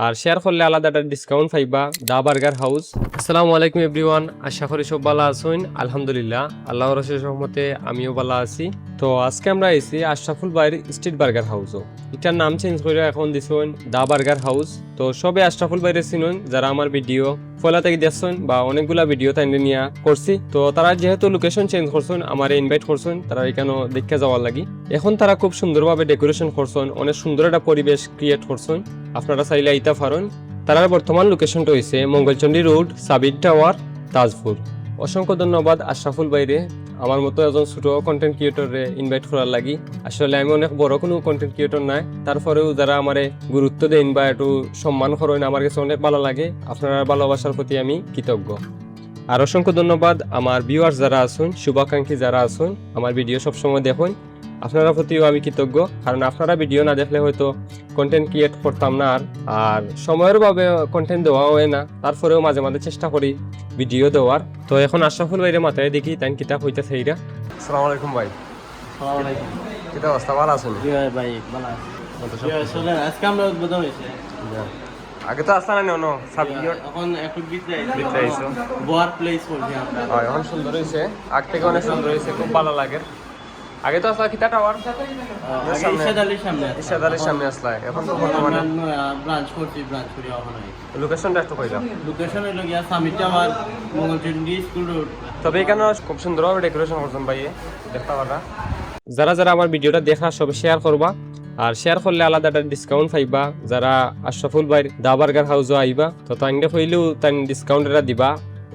আর share করলে আলাদা একটা ডিসকাউন্ট পাইবা দা বার্গার হাউস। আসসালামু আলাইকুম এভরিওয়ান, আশা করি সব ভালো আছেন। আলহামদুলিল্লাহ, আল্লাহর অশেষ রহমতে আমিও ভালো আছি। তো আজকে আমরা এসেছি আশরাফুল ভাইয়ের স্ট্রিট বার্গার হাউসও। এটার নাম চেঞ্জ করে এখন দিছেন দা বার্গার হাউস। তো সবে আশরাফুল ভাইয়ের চিনুন যারা আমার ভিডিও ফলা থেকে দেখছেন বা অনেকগুলা ভিডিও তাই নিয়ে করছি। তো তারা যেহেতু লোকেশন চেঞ্জ করছেন, আমার ইনভাইট করছেন তারা এখানে দেখে যাওয়ার লাগি। এখন তারা খুব সুন্দরভাবে ডেকোরেশন করছেন, অনেক সুন্দর একটা পরিবেশ ক্রিয়েট করছেন। আপনারা চাইলে আইতা পারেন। তার বর্তমান লোকেশনটা হয়েছে মঙ্গলচন্ডী রোড, সাবির টাওয়ার, তাজপুর। অসংখ্য ধন্যবাদ আশরাফুল ভাইরে আমার মতো একজন ছোট কন্টেন্ট ক্রিয়েটরে ইনভাইট করার লাগি। আসলে আমি অনেক বড় কোনো কন্টেন্ট ক্রিয়েটর নাই, তারপরেও যারা আমারে গুরুত্ব দেন বা একটু সম্মান করেন আমার কাছে অনেক ভালো লাগে। আপনার ভালোবাসার প্রতি আমি কৃতজ্ঞ। আর অসংখ্য ধন্যবাদ আমার ভিউয়ার্স যারা আছেন, শুভাকাঙ্ক্ষী যারা আছেন, আমার ভিডিও সবসময় দেখুন। আপনারা প্রতিও আমি কৃতজ্ঞ, কারণ আপনারা ভিডিও না দেখলে হয়তো কন্টেন্ট ক্রিয়েট করতাম না। আর সময়ের ভাবে কন্টেন্ট দেওয়া হয় না, তারপরেও মাঝে মাঝে চেষ্টা করি ভিডিও দেওয়ার। তো এখন আশরাফুল ভাইয়ের মাথায় দেখি তাই কিতাব হইতেছে এইরা। আসসালামু আলাইকুম ভাই। আসসালামু আলাইকুম। কিতা অবস্থা, ভালো আছেন? জি ভাই, ভালো আছি। আসলে আজকে আমরা উদ্বোধন হয়েছে। আগে তো আসলা না অন্য সাবজেক্ট এখন একটু ভিতরে আইছো। বোয়ার প্লেস করছি আমরা। এখন সুন্দর হয়েছে, আগ থেকে অনেক সুন্দর হয়েছে, খুব ভালো লাগে। আগে তো আসলা কিতা টাওয়ার আগে ইশাদ আলীর সামনে আছে। ইশাদ আলীর সামনে আসলা, এখন তো বর্তমানে ব্রাঞ্চ করছি, ব্রাঞ্চ করি এখন নাই। লোকেশনটা একটু কইলাম। লোকেশন হলো গিয়া summit tower, Mangalchandi school road. তবে এখানে খুব সুন্দরভাবে ডেকোরেশন করছেন ভাই, দেখতে পারা। যারা যারা আমার ভিডিওটা দেখা সব শেয়ার করবা, আর শেয়ার করলে আলাদা একটা ডিসকাউন্ট পাইবা। যারা আশরাফুল ভাইয়ের দা বার্গার হাউসও আইবা তো তাইনটা হইলেও তাই ডিসকাউন্ট এটা দিবা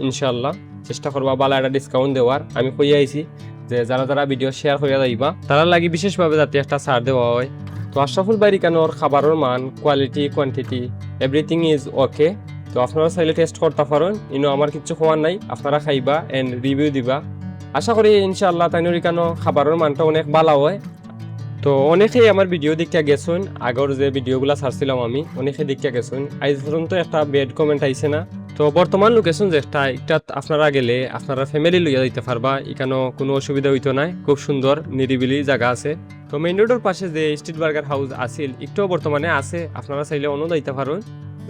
ইনশাল্লাহ। চেষ্টা করবা ভালো একটা ডিসকাউন্ট দেওয়ার। আমি কই আইছি যে যারা যারা ভিডিও শেয়ার করিয়া যাইবা তারা লাগি বিশেষভাবে যাতে একটা ছাড় দেওয়া হয়। তো আশরাফুল ভাইয়ের কেন খাবারের মান, quality, quantity everything is okay. তো আপনারা চাইলে টেস্ট করতে পারেন, ইনো আমার কিছু খোয়ার নাই। আপনারা খাইবা এন্ড রিভিউ দিবা। আশা করি ইনশাআল্লাহ তাইনের কেন খাবারের মানটা অনেক ভালো হয়। তো অনেকেই আমার ভিডিও দেখতে গেছেন, আগর যে ভিডিওগুলো ছাড়ছিলাম আমি অনেকে দেখতে গেছেন। আজ পর্যন্ত একটা বেড কমেন্ট আইছে না। তো বর্তমান লোকেশন যেটা এটা আপনারা গেলে আপনারা ফ্যামিলি লইয়া যাইতে পারবা, এখানে কোনো অসুবিধা হইতো না। খুব সুন্দর নিরিবিলি জায়গা আছে। তো মেইন রোডের পাশে যে স্ট্রিট বার্গার হাউস আছিল একটুও বর্তমানে আছে, আপনারা চাইলে অন্য যাইতে পারেন।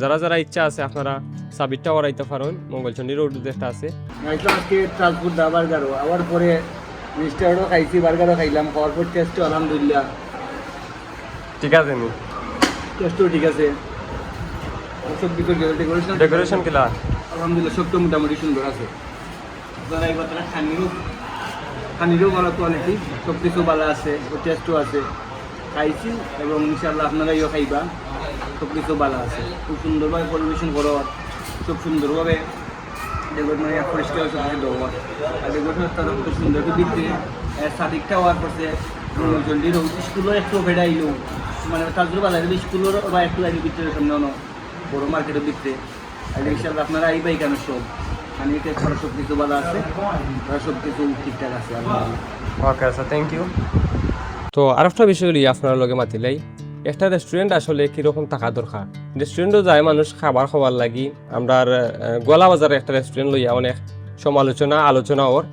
যারা যারা ইচ্ছা আছে আপনারা সাবির টাওয়ার আইতে পারেন, মঙ্গলচন্ডী রোড যেটা আছে। আজকে ট্রান্সপোর্ট দা বার্গারও আবার পরে মিস্টারও খাইছি, বার্গারও খাইলাম। খাওয়ার পর টেস্টও আলহামদুলিল্লাহ ঠিক আছে নি, টেস্টও ঠিক আছে। সব কিছু ডেকোরেশন কিলা আলহামদুলিল্লাহ সবটা মোটামুটি সুন্দর আছে। আপনারা এই কথাটা খানিরও ভালো কোয়ালিটি, সব কিছু ভালো আছে, টেস্টও আছে। খাইছি এবং ইনশাআল্লাহ আপনারাইও খাইবা, সব কিছু ভালো আছে। খুব সুন্দরভাবে পরিবেশন করার, খুব সুন্দরভাবে ডেকোরেশন পরিষ্কার সব কিছু দেওয়ার। আর ডেকোরেশন তারা খুব সুন্দর দিচ্ছে। সাদিকটা হওয়ার পরে জলদি স্কুলও একটু বেড়াইলো, মানে তাজপুর বাজারের স্কুলের বা একটু আগে ভিতরে সামনে অন্য বড় মার্কেটের ভিতরে। আর ইনশাআল্লাহ আপনারা আইবাই কেন সব মানে এটা ছাড়া সব কিছু ভালো আছে, তারা সব কিছু ঠিকঠাক আছে। Okay sir, thank you. তো আরেকটা বিষয় আপনার লগে মাতিলাই, একটা রেস্টুরেন্ট আসলে কিরকম টাকা দরকার। রেস্টুরেন্টও যায় মানুষ খাবার খাওয়ার লাগি। আমরা গোলা বাজারে একটা রেস্টুরেন্ট লইয়া অনেক সমালোচনা আলোচনা ওর।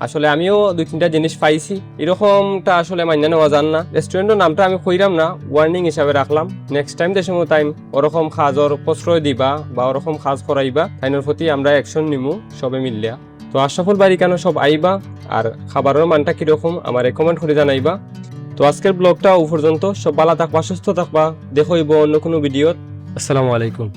আসলে আমিও দুই তিনটা জিনিস পাইছি, এরকমটা আসলে মান্য নেওয়া যান না। রেস্টুরেন্টের নামটা আমি কইরাম না, ওয়ার্নিং হিসাবে রাখলাম। নেক্সট টাইম যে সময় টাইম ওরকম কাজর প্রশ্রয় দিবা বা ওরকম কাজ করাইবা তাইনের প্রতি আমরা অ্যাকশন নিমু সবে মিললিয়া। তো আশরাফুল বাড়ি কেন সব আইবা, আর খাবারের মানটা কিরকম আমার কমেন্ট করে জানাইবা। তো আজকের ব্লগটা ও পর্যন্ত। সব ভালো থাকবা, সুস্থ থাকবা। দেখো অন্য কোনো ভিডিও। আসসালামু আলাইকুম।